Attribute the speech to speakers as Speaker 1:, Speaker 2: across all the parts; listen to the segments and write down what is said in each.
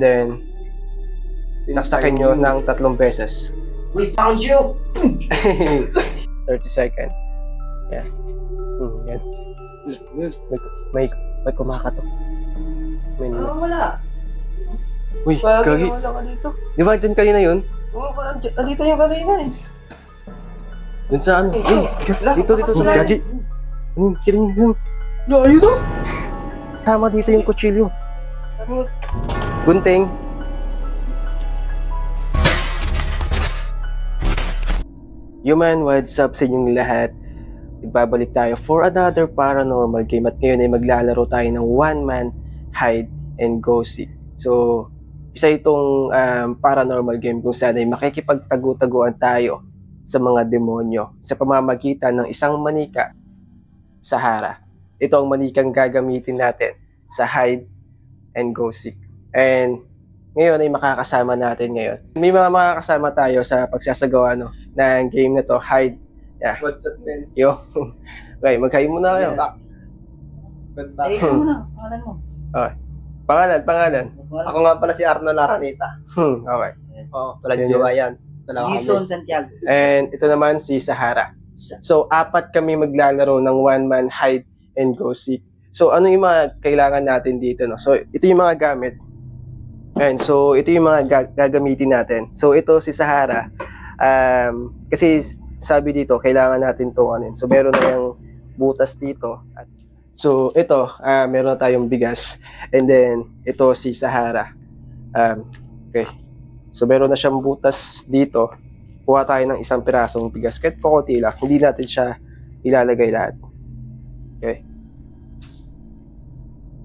Speaker 1: Then, saksakin nyo ng 3 beses.
Speaker 2: We found you!
Speaker 1: 30 seconds. Yan. Yan. May kumakatok. May
Speaker 2: Wala.
Speaker 1: Uy, gagi.
Speaker 2: Wala ka dito.
Speaker 1: Di ba dyan kanina yun?
Speaker 2: Oo, andito yung kanina eh.
Speaker 1: Dun sa ano? Uy, dito.
Speaker 2: Wala.
Speaker 1: Gagi. Kidding yun. Layo na. Tama dito yung kutsilyo. Gunting. Human, what's up sa inyong lahat? Nagbabalik tayo for another paranormal game at ngayon ay maglalaro tayo ng one-man hide and go seek. So, isa itong paranormal game kung saan ay makikipagtago-taguan tayo sa mga demonyo sa pamamagitan ng isang manika sa harap. Ito ang manikang gagamitin natin sa hide and go seek. And ngayon ay makakasama natin ngayon. May mga makakasama tayo sa pagsasagawa ng game na to, hide. Yeah.
Speaker 2: What's up, man?
Speaker 1: Yo. Okay, mag-hi muna kayo.
Speaker 2: Ay, ikaw muna. Pangalan mo.
Speaker 1: Okay. Pangalan.
Speaker 2: Ako nga pala si Arnold Araneta.
Speaker 1: Okay.
Speaker 2: Oo, pala jowa yan.
Speaker 3: Jason Santiago.
Speaker 1: And ito naman si Sahara. So, 4 kami maglalaro ng one-man hide and go seek. So, ano yung mga kailangan natin dito, no? So, ito yung mga gamit. Ayan, so, ito yung mga gagamitin natin. So, ito si Sahara. Kasi sabi dito, kailangan natin itong ano. So, meron na yung butas dito. So, ito, meron na tayong bigas. And then, ito si Sahara. Okay. So, meron na siyang butas dito. Kuha tayo ng 1 pirasong bigas. Kahit kukunti lang. Hindi natin siya ilalagay lahat. Okay.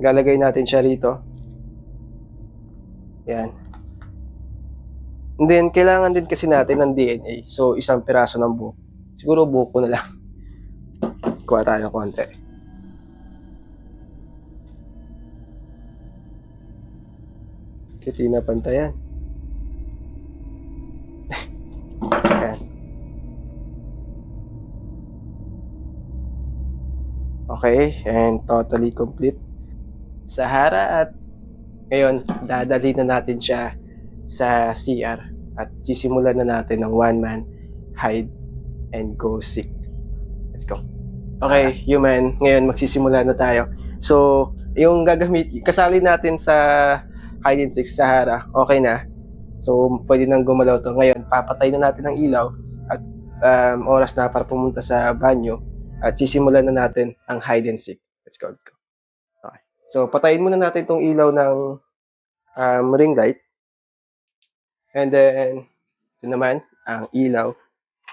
Speaker 1: Ilalagay natin siya rito. Yan. And then, kailangan din kasi natin ng DNA. So, 1 piraso ng buhok. Siguro buhok ko na lang. Kuha tayo ng konti. Kasi napantayan. Yan. Okay, and totally complete. Sahara, at ngayon, dadalhin na natin siya sa CR at sisimulan na natin ng one-man hide and go seek. Let's go. Okay, human, ngayon magsisimula na tayo. So, yung kasali natin sa hide and seek, Sahara, okay na. So, pwede nang gumalaw to. Ngayon, papatay na natin ang ilaw at oras na para pumunta sa banyo at sisimulan na natin ang hide and seek. Let's go. Okay. So, patayin muna natin itong ilaw ng ring light. And then, ito naman, ang ilaw.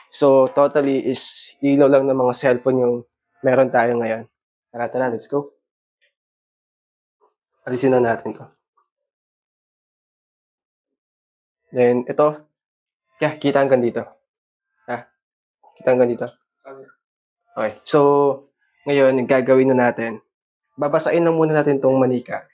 Speaker 1: So, totally is ilaw lang ng mga cellphone yung meron tayo ngayon. Tara, let's go. Alisin na natin to. Then, ito. Kita hanggang dito. Kita hanggang dito. Okay. So, ngayon, gagawin na natin. Babasain lang muna natin tong manika.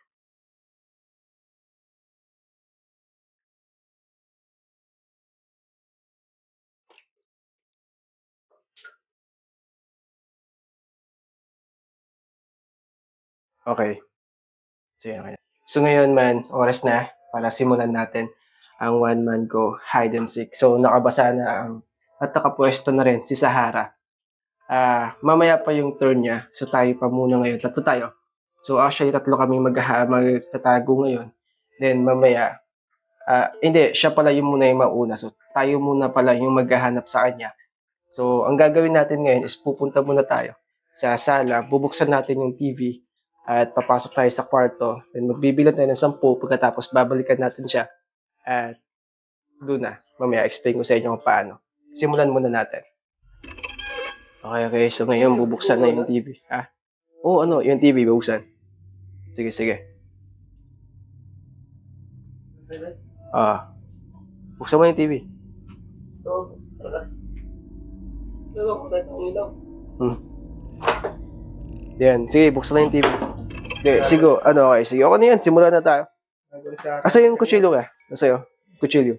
Speaker 1: Okay. So, ngayon man, oras na para simulan natin ang one-man go hide and seek. So, nakabasa na at nakapwesto na rin si Sahara. Mamaya pa yung turn niya. So, tayo pa muna ngayon. 3 tayo. So, actually, 3 kami magtatago ngayon. Then, mamaya, hindi, siya pala yung muna yung mauna. So, tayo muna pala yung maghahanap sa kanya. So, ang gagawin natin ngayon is pupunta muna tayo sa sala, bubuksan natin yung TV, at papasok tayo sa kwarto. Then, magbibilan tayo ng 10, pagkatapos babalikan natin siya. At doon na, mamaya explain ko sa inyo kung paano. Simulan muna natin. Okay. So, ngayon, bubuksan na yung TV. Yung TV, bubuksan. Sige. Buksan mo yung TV.
Speaker 2: Ito, talaga. Ito, kahit ang ilaw.
Speaker 1: Yan. Sige, buksan na yung TV. Okay, sige. Okay. Sige, okay na yan. Simulan na tayo. Asa yung kutsilyo ka? Asa yung kutsilyo?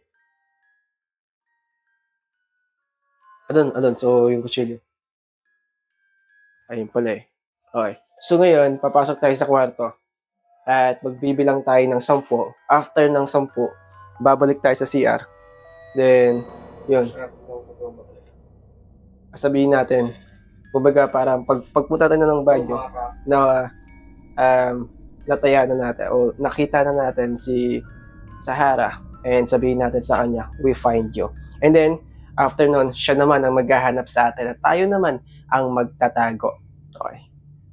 Speaker 1: Adon. So, yung kutsilyo. Ayun pala eh. Okay. So, ngayon, papasok tayo sa kwarto. At magbibilang tayo ng 10. After ng 10, babalik tayo sa CR. Then, yun, sabihin natin, kumbaga parang pagpunta tayo ng banyo, na nataya na natin o nakita na natin si Sahara, and sabihin natin sa kanya, we find you. And then, after nun, siya naman ang maghahanap sa atin at tayo naman ang magtatago. Okay.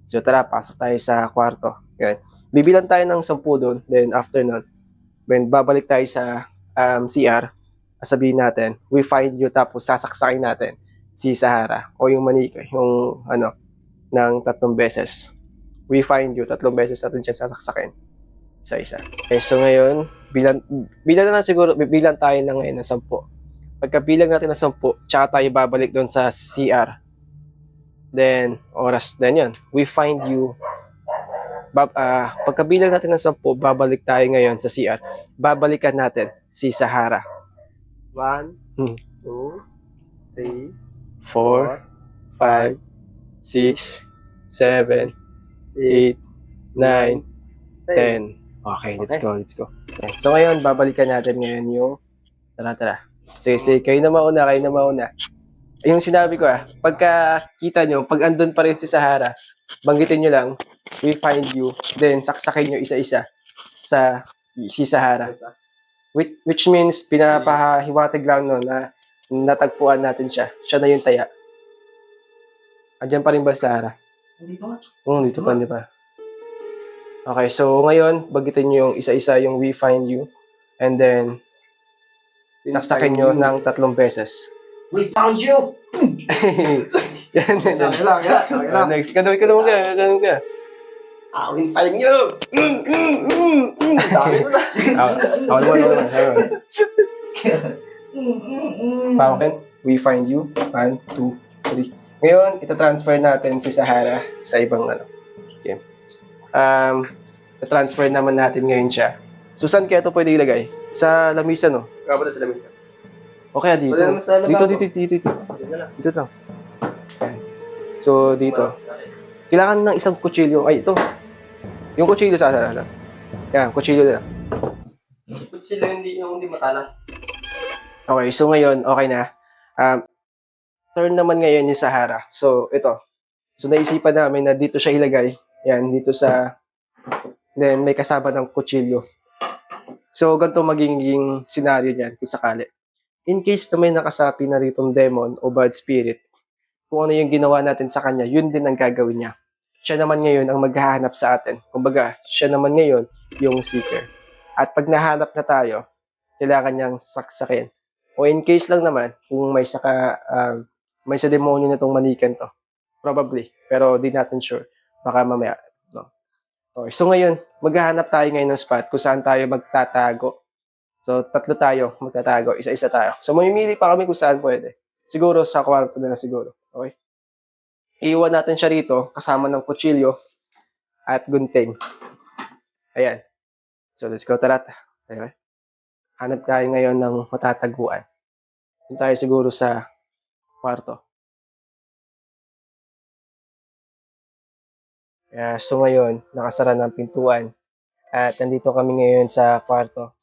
Speaker 1: So tara, pasok tayo sa kwarto. Yan. Bibilang tayo ng 10 doon. Then after nun, when babalik tayo sa CR, sabihin natin, we find you, tapos sasaksakin natin si Sahara o yung manika, yung ng 3 beses. We find you, 3 beses natin siya sasaksakin. Isa-isa. Okay, so ngayon, bilang na siguro, bibilang tayo ng ngayon ng 10. Pagkabilang natin ng 10, tsaka tayo babalik doon sa CR. Then, oras din yun. We find you. Pagkabilang natin ng 10, babalik tayo ngayon sa CR. Babalikan natin si Sahara.
Speaker 2: 1, 2, 3,
Speaker 1: 4, 5, 6, 7, 8, 9, 10. Okay, let's go. Okay. So ngayon, babalikan natin ngayon yung tara. Sige, kayo na mauna. Yung sinabi ko pagka kita nyo, pag andun pa rin si Sahara, banggitin nyo lang, we find you, then saksakin nyo isa-isa sa si Sahara. Which means, pinapahiwatig lang nun na natagpuan natin siya. Siya na yung taya. Andyan pa rin ba si Sahara?
Speaker 2: Dito nga.
Speaker 1: Dito pa, di ba? Okay, so ngayon, bagitin nyo yung isa-isa yung we find you. And then, saksakin nyo ng 3 beses.
Speaker 2: We found you!
Speaker 1: Yan. Next, ganun ka.
Speaker 2: We find you! Dami na.
Speaker 1: Ako naman. Pangkin, we find you. 1, 2, 3. Ngayon, itatransfer natin si Sahara sa ibang Okay. Transfer naman natin ngayon siya. So, saan kaya ito pwede ilagay? Sa lamisa, no?
Speaker 2: Kapag sa lamisa.
Speaker 1: Okay, dito.
Speaker 2: Wala naman sa lababo.
Speaker 1: Dito. Dito lang. Okay. So, dito. Kailangan ng isang kutsilyo. Ay, ito. Yung kutsilyo sa yan, kutsilyo na.
Speaker 2: Kutsilyo hindi matalas.
Speaker 1: Okay, so ngayon, okay na. Turn naman ngayon yung Sahara. So, ito. So, naisipan namin na dito siya ilagay. Yan, dito sa... Then, may kasama ng kutsilyo. So, ganito magiging scenario niyan kung sakali. In case na may nakasapi na ritong demon o bad spirit, kung ano yung ginawa natin sa kanya, yun din ang gagawin niya. Siya naman ngayon ang maghahanap sa atin. Kumbaga, siya naman ngayon yung seeker. At pag nahanap na tayo, kailangan niyang saksakin. O in case lang naman, kung may sa demonyo na itong manikan to. Probably. Pero di natin sure. Baka mamaya. No? Okay. So ngayon, maghahanap tayo ngayon ng spot kung saan tayo magtatago. So, 3 tayo magtatago. Isa-isa tayo. So, mamimili pa kami kung saan pwede. Siguro sa kwarto na siguro. Okay? Iiwan natin siya rito kasama ng kutsilyo at gunting. Ayan. So, let's go. Tara. Okay? Hanap tayo ngayon ng matataguan. Doon tayo siguro sa kwarto. So, ngayon, nakasara ng pintuan. At nandito kami ngayon sa kwarto.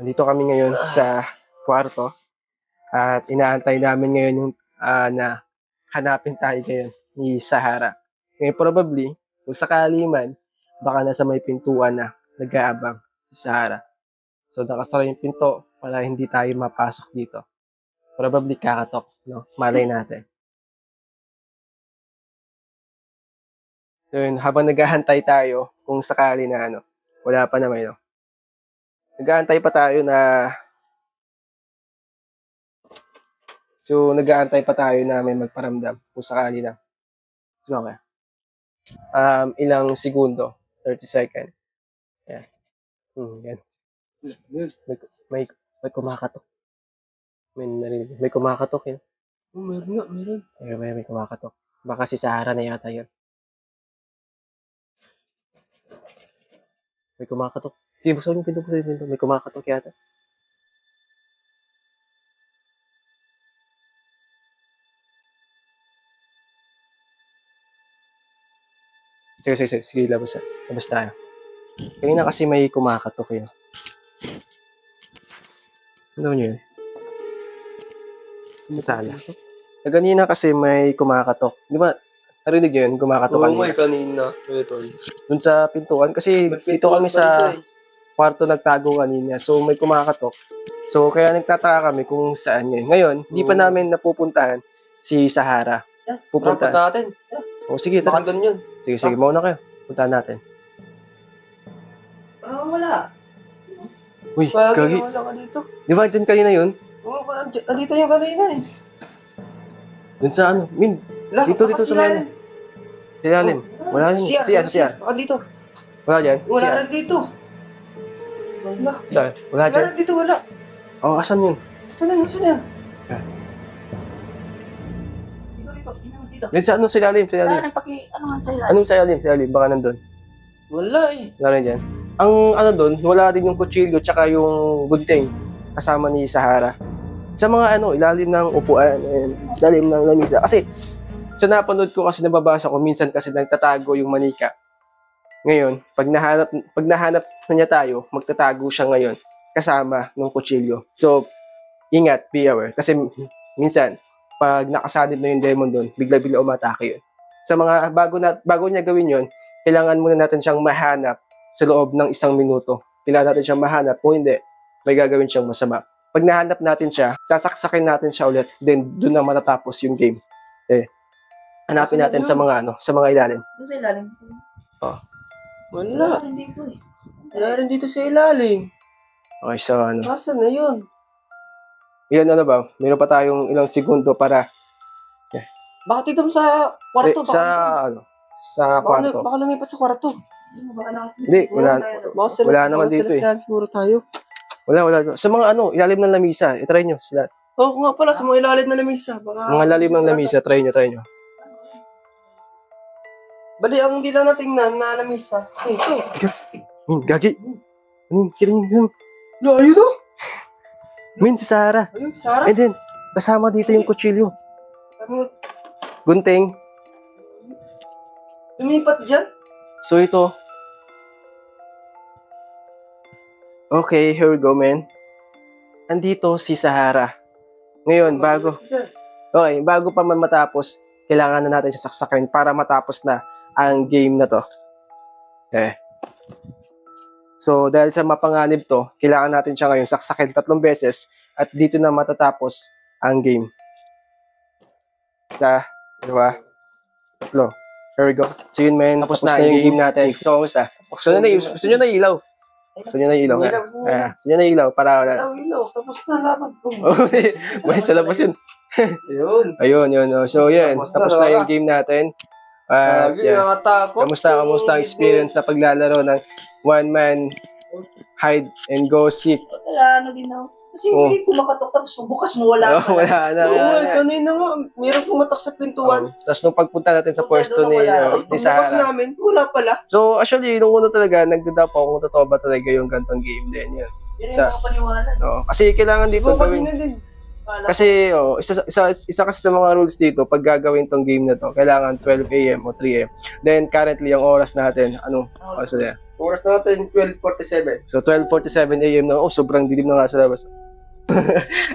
Speaker 1: Nandito kami ngayon sa kwarto. At inaantay namin ngayon yung na hanapin tayo ngayon ni Sahara. Ngayon probably, kung sakali man, baka nasa may pintuan na nag-aabang si Sahara. So nakasara yung pinto para hindi tayo mapasok dito. Probably kakatok, no? Malay natin. So yun, habang naghahantay tayo, kung sakali na wala pa naman, no? Naghahantay pa tayo na nag-aantay pa tayo na may magparamdam kung sakali na. So, okay. Ilang segundo, 30 seconds. Yan. Yan. May kumakatok. May kumakatok yun.
Speaker 2: Meron.
Speaker 1: May kumakatok. Baka si Sahara na yata yun. May kumakatok. Sige, buksan yung pinto. May kumakatok yata. Sige, labas na. Labas tayo. Kanina kasi may kumakatok yun. Ano nyo yun? Sa sala. Kanina kasi may kumakatok. Di ba? Narinig nyo yun? Kumakatok kanina.
Speaker 2: kanina. Ito.
Speaker 1: Dun sa pintuan. Kasi dito kami sa kwarto nagtago kanina. So may kumakatok. So kaya nagtataka kami kung saan yun. Ngayon, hindi pa namin napupuntahan si Sahara. Pupuntahan.
Speaker 2: natin.
Speaker 1: O sige, tara.
Speaker 2: doon yun.
Speaker 1: Sige, mauna kayo. Puntahan natin.
Speaker 2: Wala.
Speaker 1: Uy, gagi.
Speaker 2: Wala ka dito.
Speaker 1: Di ba dyan kanina yun?
Speaker 2: Oo, andito yung kanina eh.
Speaker 1: Dun sa ano? Min, dito sa may sa ilalim. Wala yun. Siya.
Speaker 2: Baka dito.
Speaker 1: Wala dyan?
Speaker 2: Wala
Speaker 1: CR.
Speaker 2: rin dito. Wala.
Speaker 1: Saan? Wala
Speaker 2: Wala
Speaker 1: dyan?
Speaker 2: rin dito, wala.
Speaker 1: Oh, asan yun?
Speaker 2: Saan yan? Saan yan?
Speaker 1: Ah.
Speaker 2: Dito.
Speaker 1: Dun sa ano sa ilalim? Sa ilalim.
Speaker 3: Ano nga sa'yo?
Speaker 1: Anong sa ilalim? Sa ilalim. Baka nandun.
Speaker 2: Wala eh.
Speaker 1: Wala rin dyan. Ang ano dun, wala rin yung kutsilyo tsaka yung gunting kasama ni Sahara. Sa mga ano, ilalim ng upuan, and ilalim ng lamisa. Kasi, sa napanood ko kasi nababasa ko, minsan kasi nagtatago yung manika. Ngayon, pag nahanap na niya tayo, magtatago siya ngayon kasama ng kutsilyo. So, ingat, be aware. Kasi minsan, pag nakasanib na yung demon doon, bigla-bigla umatake yun. Sa mga bago niya gawin yun, kailangan muna natin siyang mahanap sa loob ng 1 minuto. Kailangan natin siyang mahanap. Kung hindi, may gagawin siyang masama. Pag nahanap natin siya, sasaksakin natin siya ulit, then doon na matatapos yung game. Hanapin natin sa mga ilalim.
Speaker 3: Ano sa ilalim?
Speaker 2: Wala.
Speaker 3: rin dito eh.
Speaker 2: Wala rin dito sa ilalim.
Speaker 1: Okay, so ano.
Speaker 2: Nasaan na yun?
Speaker 1: Ilan ano ba? Meron pa tayong ilang segundo para
Speaker 2: Bakit dito sa kwarto?
Speaker 1: sa kwarto.
Speaker 2: Baka lumipat sa kwarto.
Speaker 1: Hindi, wala. Wala naman dito eh.
Speaker 2: Siguro tayo.
Speaker 1: Wala. Sa mga ilalim ng lamisa, i-try nyo sila.
Speaker 2: Oo nga pala, sa mga ilalim na lamisa.
Speaker 1: Mga lalim ng lamisa, try nyo.
Speaker 2: Bali, ang hindi lang natingnan na lamisa. Ito.
Speaker 1: Gagi. Kiring yun.
Speaker 2: Layo to.
Speaker 1: Min, si Sahara.
Speaker 2: Ayun, Sarah.
Speaker 1: And then, kasama dito yung kutsilyo. Gunting.
Speaker 2: Lumipat dyan.
Speaker 1: So ito. Okay, here we go, man. Andito si Sahara. Ngayon, bago pa man matapos, kailangan na natin siya saksakin para matapos na ang game na to. So, dahil sa mapanganib to, kailangan natin siya ngayon saksakin 3 beses at dito na matatapos ang game. 1, 2, 3. Here we go. So yun, man. Tapos na yung game natin. So, kamusta? Gusto nyo na ilaw? Gusto nyo na ilaw? Gusto nyo na ilaw? Para wala.
Speaker 2: Ilaw. Tapos na laban ko.
Speaker 1: May sa labas yun.
Speaker 2: Ayun.
Speaker 1: Ayun. So, yan. Tapos na yung game natin.
Speaker 2: Nakatakot.
Speaker 1: Kamusta ang experience sa paglalaro ng one-man hide and go seek?
Speaker 3: Wala, din ako. Kasi hindi kumakatok tapos pagbukas mo wala.
Speaker 1: Wala na.
Speaker 2: Oo nga, kanina nga. Mayroong kumatak sa pintuan.
Speaker 1: Tapos nung pagpunta natin sa pwesto ni
Speaker 2: Pagbukas
Speaker 1: Sahara.
Speaker 2: namin, wala pala.
Speaker 1: So, actually, nung una talaga, nagdadap ako kung totoo ba talaga yung gantong game din. Yun.
Speaker 3: Yun yung mga paniwala.
Speaker 1: Kasi kailangan dito
Speaker 2: Ikaw
Speaker 1: gawin.
Speaker 2: kanina din.
Speaker 1: Kasi, isa kasi sa mga rules dito, pag gagawin tong game na to, kailangan 12 a.m. o 3 a.m. Then, currently, ang oras natin, oras na yan?
Speaker 2: Oras natin, 12:47.
Speaker 1: So, 12:47 a.m. na, sobrang dilim na nga sa labas.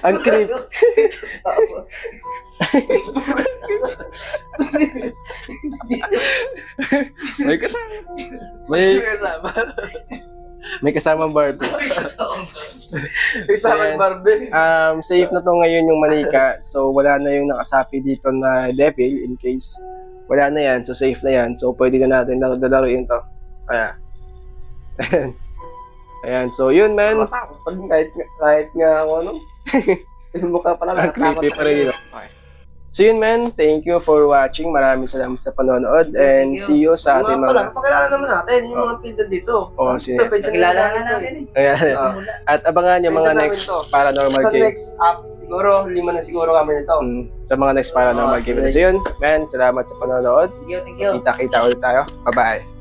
Speaker 1: Ang creep. May kasama. May kasamang Barbie.
Speaker 2: Isa kang Barbie.
Speaker 1: Safe na to ngayon yung manika. So, wala na yung nakasapi dito na devil in case wala na yan. So, safe na yan. So, pwede na natin lalaruin to. Kaya. Ayan. So, yun, man.
Speaker 2: Matakot pa rin kahit nga ako, ano? Yung mukha pala
Speaker 1: Ang
Speaker 2: nakatakot.
Speaker 1: creepy pa rin yun. Okay. So, yun, man. Thank you for watching. Maraming salamat sa panonood. And see you sa ating
Speaker 2: Mga pala,
Speaker 1: mga...
Speaker 2: pakilala naman natin yung mga pinsan dito.
Speaker 1: Sige.
Speaker 3: Nakilala na natin eh.
Speaker 1: Ayan.
Speaker 3: Simula.
Speaker 1: At abangan yung mga
Speaker 2: Pinsan namin
Speaker 1: next
Speaker 2: to.
Speaker 1: paranormal
Speaker 2: Sa
Speaker 1: game.
Speaker 2: next up, siguro, 5 na siguro kami nito.
Speaker 1: Sa mga next paranormal game. So, yun, man. Salamat sa panonood.
Speaker 3: Thank you.
Speaker 1: Kita-kita ulit tayo. Bye-bye.